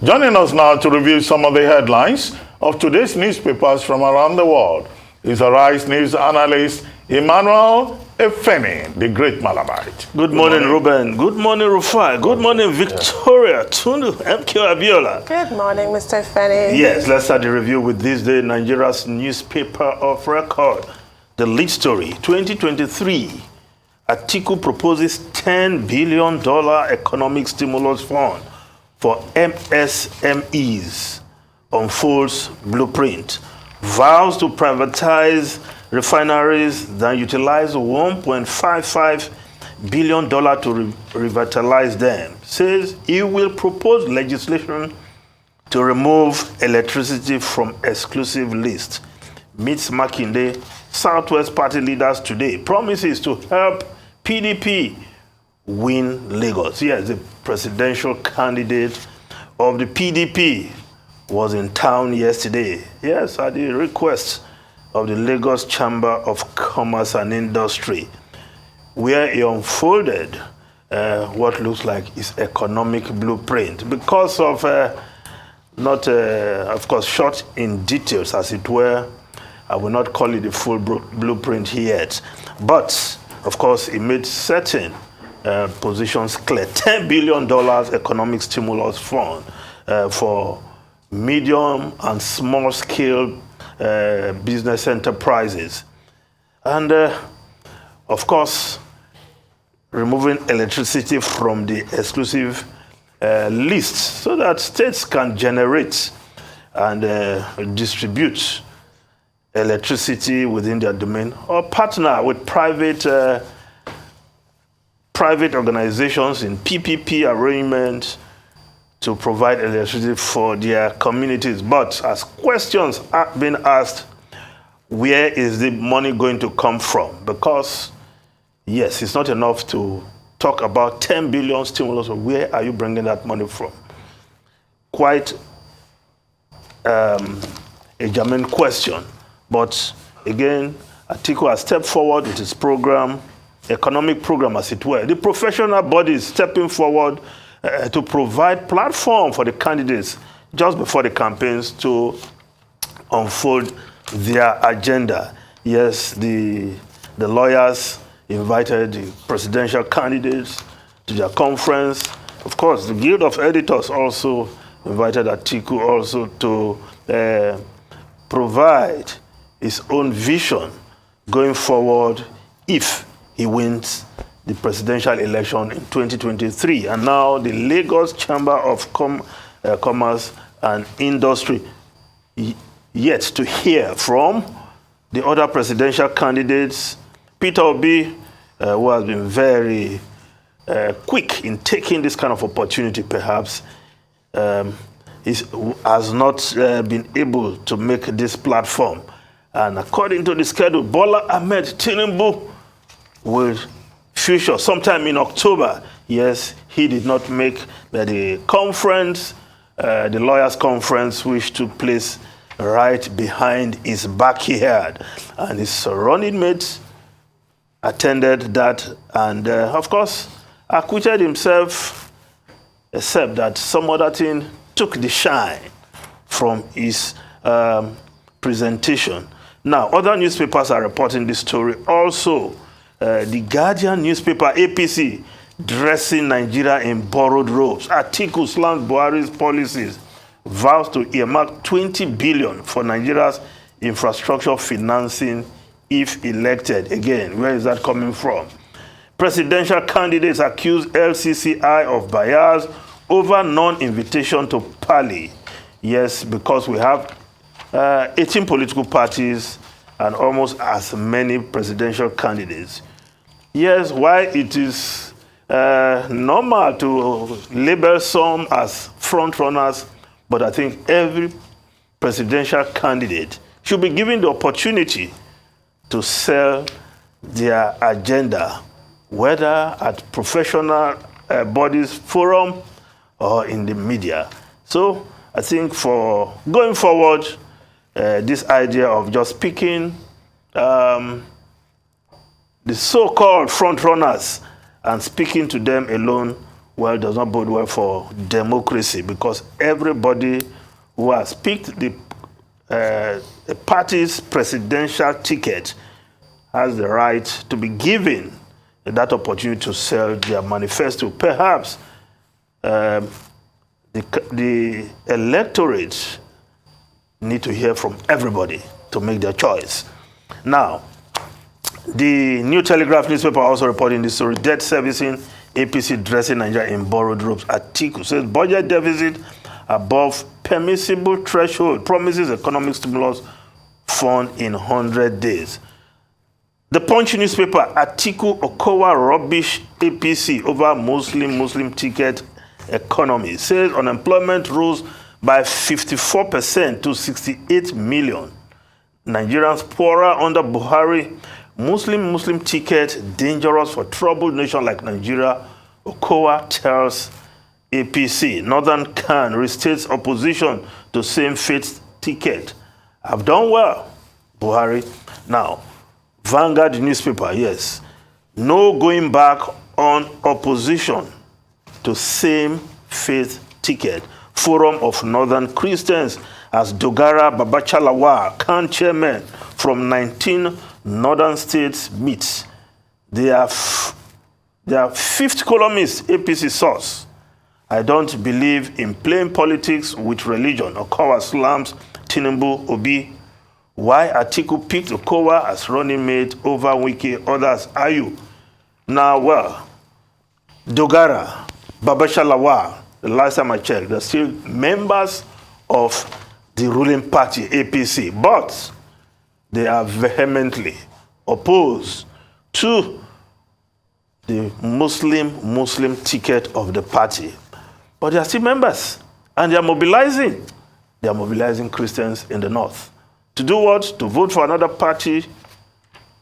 Joining us now to review some of the headlines of today's newspapers from around the world is Arise News analyst Emmanuel Efeni, the great Malabite. Good morning, Ruben. Good morning, Rufai. Good morning, Victoria. Tundu, MQ Abiola. Good morning, Mr. Efeni. Yes, let's start the review with this day, Nigeria's newspaper of record. The lead story, 2023. Atiku proposes $10 billion economic stimulus fund for MSMEs, unfolds blueprint, vows to privatize refineries, then utilize $1.55 billion to revitalize them, says he will propose legislation to remove electricity from exclusive list, meets Makinde, Southwest Party leaders today, promises to help PDP win Lagos. Yes, the presidential candidate of the PDP was in town yesterday. Yes, at the request of the Lagos Chamber of Commerce and Industry, where he unfolded what looks like his economic blueprint. Because of of course, short in details, as it were, I will not call it the full blueprint yet. But, of course, he made certain positions clear. $10 billion economic stimulus fund for medium and small scale business enterprises. And, of course, removing electricity from the exclusive list so that states can generate and distribute electricity within their domain, or partner with private organizations in PPP arrangements to provide electricity for their communities. But as questions are being asked, where is the money going to come from? Because, yes, it's not enough to talk about 10 billion stimulus. Where are you bringing that money from? Quite a germane question. But again, Atiku has stepped forward with his program, economic program as it were. The professional bodies stepping forward to provide platform for the candidates just before the campaigns to unfold their agenda. Yes, the lawyers invited the presidential candidates to their conference. Of course, the Guild of Editors also invited Atiku also to provide his own vision going forward if he wins the presidential election in 2023. And now the Lagos Chamber of Commerce and Industry yet to hear from the other presidential candidates. Peter Obi, who has been very quick in taking this kind of opportunity, perhaps, has not been able to make this platform. And according to the schedule, Bola Ahmed Tinubu will feature sometime in October. Yes, he did not make the conference, the lawyers' conference, which took place right behind his backyard. And his running mates attended that and, of course, acquitted himself, except that some other thing took the shine from his presentation. Now, other newspapers are reporting this story. Also, the Guardian newspaper, APC, dressing Nigeria in borrowed robes. Atiku slams Buhari's policies, vows to earmark 20 billion for Nigeria's infrastructure financing if elected. Again, where is that coming from? Presidential candidates accuse LCCI of bias over non-invitation to Pali. Yes, because we have 18 political parties and almost as many presidential candidates. Yes, why it is normal to label some as front runners, but I think every presidential candidate should be given the opportunity to sell their agenda, whether at professional bodies, forum, or in the media. So I think for going forward, this idea of just picking the so-called front runners and speaking to them alone well, does not bode well for democracy, because everybody who has picked the party's presidential ticket has the right to be given that opportunity to sell their manifesto. Perhaps the electorate need to hear from everybody to make their choice. Now, the New Telegraph newspaper also reporting this story: debt servicing, APC dressing Nigeria in borrowed ropes. Atiku says budget deficit above permissible threshold, promises economic stimulus fund in 100 days. The Punch newspaper: Atiku Okowa rubbish APC over Muslim ticket economy. Says unemployment rose by 54% to 68 million. Nigerians poorer under Buhari. Muslim ticket dangerous for troubled nation like Nigeria, Okowa tells APC. Northern Khan restates opposition to same-faith ticket. Have done well, Buhari. Now, Vanguard newspaper, yes. No going back on opposition to same-faith ticket. Forum of Northern Christians as Dogara Babachalawa, Khan chairman from 19 northern states meets. They are fifth columnist APC source. I don't believe in playing politics with religion. Okowa slams Tinubu Obi. Why Atiku picked Okowa as running mate over Wiki, others are you? Now, well, Dogara, Babashalawa, the last time I checked, they're still members of the ruling party, APC, but they are vehemently opposed to the Muslim ticket of the party. But they are still members, and they are mobilizing. They are mobilizing Christians in the north. To do what? To vote for another party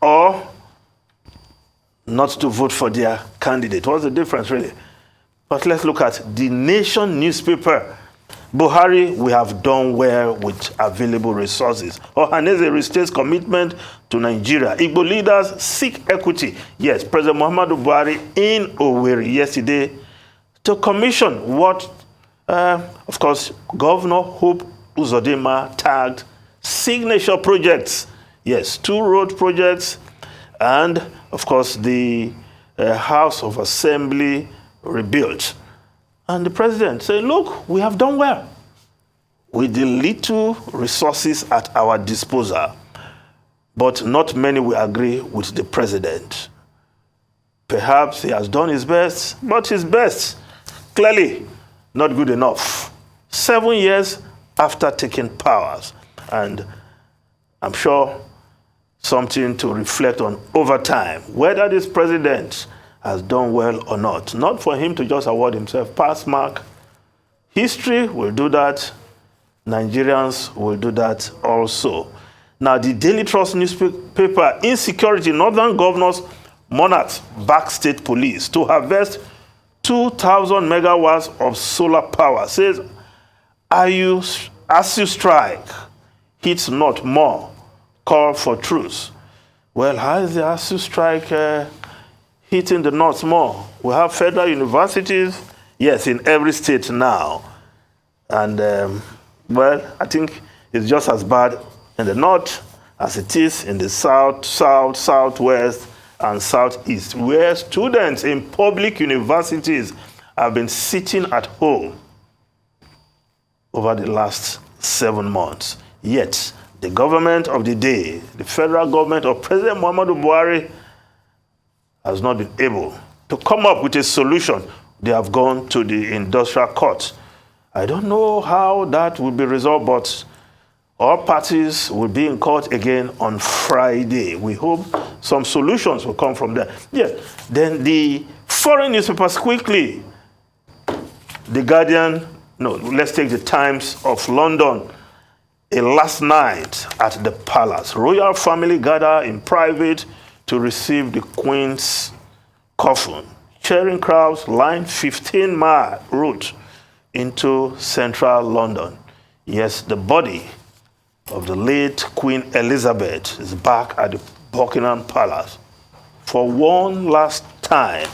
or not to vote for their candidate. What's the difference, really? But let's look at the Nation newspaper. Buhari, we have done well with available resources. Ohaneze restates commitment to Nigeria. Igbo leaders seek equity. Yes, President Muhammadu Buhari in Owerri yesterday to commission what, of course, Governor Hope Uzodinma tagged signature projects. Yes, 2 road projects and, of course, the House of Assembly rebuilt. And the president said, look, we have done well with the little resources at our disposal. But not many will agree with the president. Perhaps he has done his best, but his best, clearly not good enough. 7 years after taking powers. And I'm sure something to reflect on over time, whether this president has done well or not. Not for him to just award himself pass mark. History will do that. Nigerians will do that also. Now, the Daily Trust newspaper: insecurity, northern governors, monarchs back state police to harvest 2,000 megawatts of solar power. Says, as you strike, hits not more, call for truce. Well, how is the ASU strike hitting the north more? We have federal universities, yes, in every state now. And, well, I think it's just as bad in the north as it is in the south, southwest, and southeast, where students in public universities have been sitting at home over the last 7 months. Yet, the government of the day, the federal government of President Muhammadu Buhari, has not been able to come up with a solution. They have gone to the industrial court. I don't know how that will be resolved, but all parties will be in court again on Friday. We hope some solutions will come from there. Yeah. Then the foreign newspapers quickly. The Guardian, no, let's take the Times of London. A last night at the palace. Royal family gather in private to receive the Queen's coffin. Cheering crowds line 15-mile route into central London. Yes, the body of the late Queen Elizabeth is back at the Buckingham Palace for one last time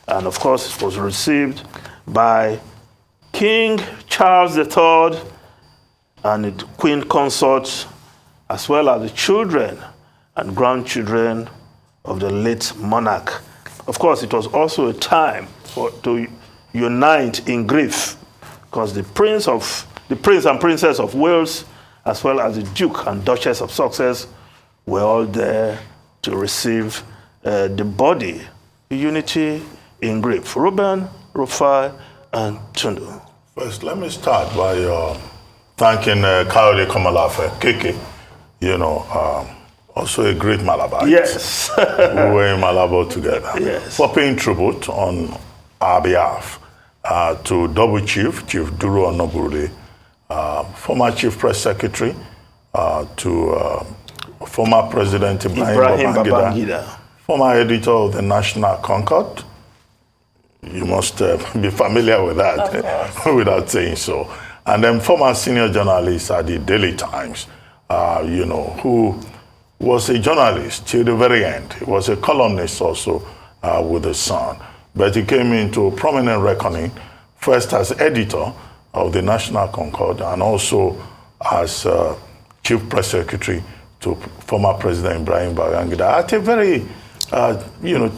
And of course, it was received by King Charles III and the Queen Consort, as well as the children and grandchildren of the late monarch. Of course, it was also a time to unite in grief, because the Prince and Princess of Wales, as well as the Duke and Duchess of Sussex, were all there to receive the body. Unity in grief. Ruben, Rufai, and Tundu. First, let me start by thanking Kayode Komolafe, Keke, also a great Malabite. Yes. We were in Malabo together. Yes. For paying tribute on our behalf to Double Chief Duru Onoburule, former Chief Press Secretary, to former President Ibrahim Babangida, former editor of the National Concord. You must be familiar with that without saying so. And then former senior journalist at the Daily Times, who was a journalist till the very end. He was a columnist also with The Sun. But he came into prominent reckoning, first as editor of the National Concord and also as Chief Press Secretary to former President Ibrahim Babangida at a very,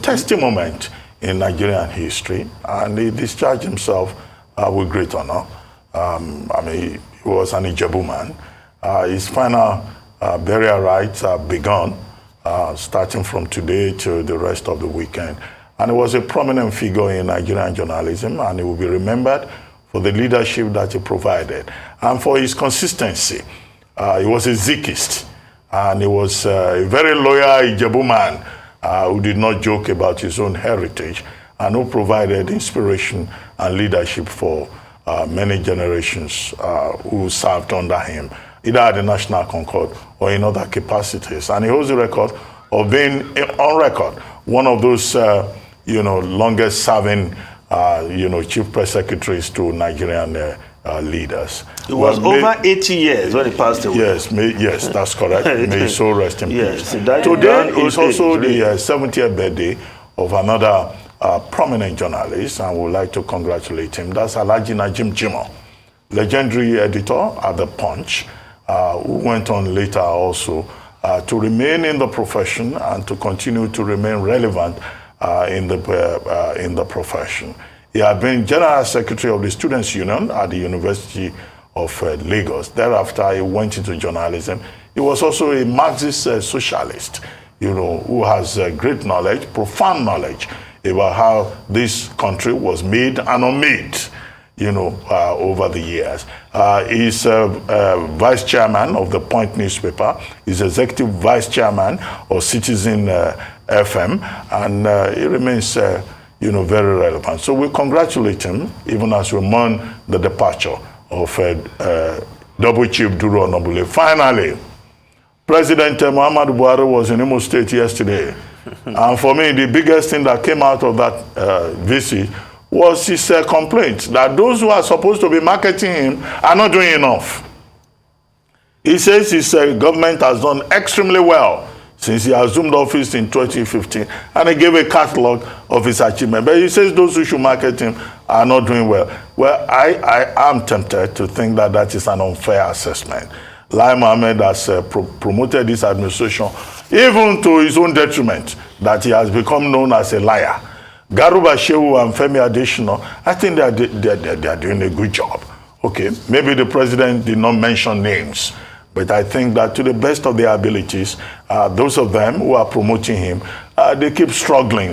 testy moment in Nigerian history. And he discharged himself with great honor. He was an Ijebu man. His final burial rites are begun, starting from today to the rest of the weekend. And he was a prominent figure in Nigerian journalism, and he will be remembered for the leadership that he provided and for his consistency. He was a Zikist, and he was a very loyal Ijebu man who did not joke about his own heritage and who provided inspiration and leadership for many generations who served under him, either at the National Concord or in other capacities. And he holds the record of being, on record, one of those, longest serving, chief press secretaries to Nigerian leaders. It was over 80 years when he passed away. Yes, that's correct. May his soul rest in peace. Today is also the 70th birthday of another prominent journalist, and we'd like to congratulate him. That's Alhaji Najim Jimoh, legendary editor at The Punch, who went on later also to remain in the profession and to continue to remain relevant in the profession. He had been General Secretary of the Students' Union at the University of Lagos. Thereafter, he went into journalism. He was also a Marxist socialist, who has great knowledge, profound knowledge about how this country was made and unmade, over the years. He's vice chairman of the Point newspaper. He's executive vice chairman of Citizen FM, and he remains, very relevant. So we congratulate him, even as we mourn the departure of Double Chief Duru Onoburule. Finally, President Muhammadu Buhari was in Imo State yesterday. And for me, the biggest thing that came out of that visit was his complaint that those who are supposed to be marketing him are not doing enough. He says his government has done extremely well since he assumed office in 2015, and he gave a catalog of his achievements. But he says those who should market him are not doing well. Well, I am tempted to think that that is an unfair assessment. Lai Mohammed has promoted this administration even to his own detriment, that he has become known as a liar. Garuba Shehu and Femi Adesina, I think they are doing a good job. Okay, maybe the president did not mention names, but I think that to the best of their abilities, those of them who are promoting him, they keep struggling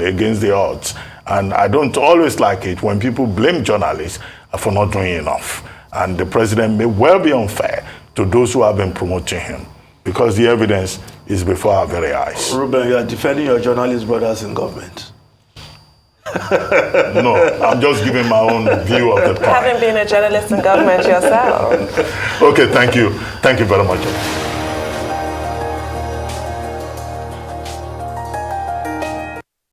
against the odds. And I don't always like it when people blame journalists for not doing enough. And the president may well be unfair to those who have been promoting him, because the evidence is before our very eyes. Ruben, you are defending your journalist brothers in government. No, I'm just giving my own view of the point. Having been a journalist in government yourself. Okay, thank you. Thank you very much.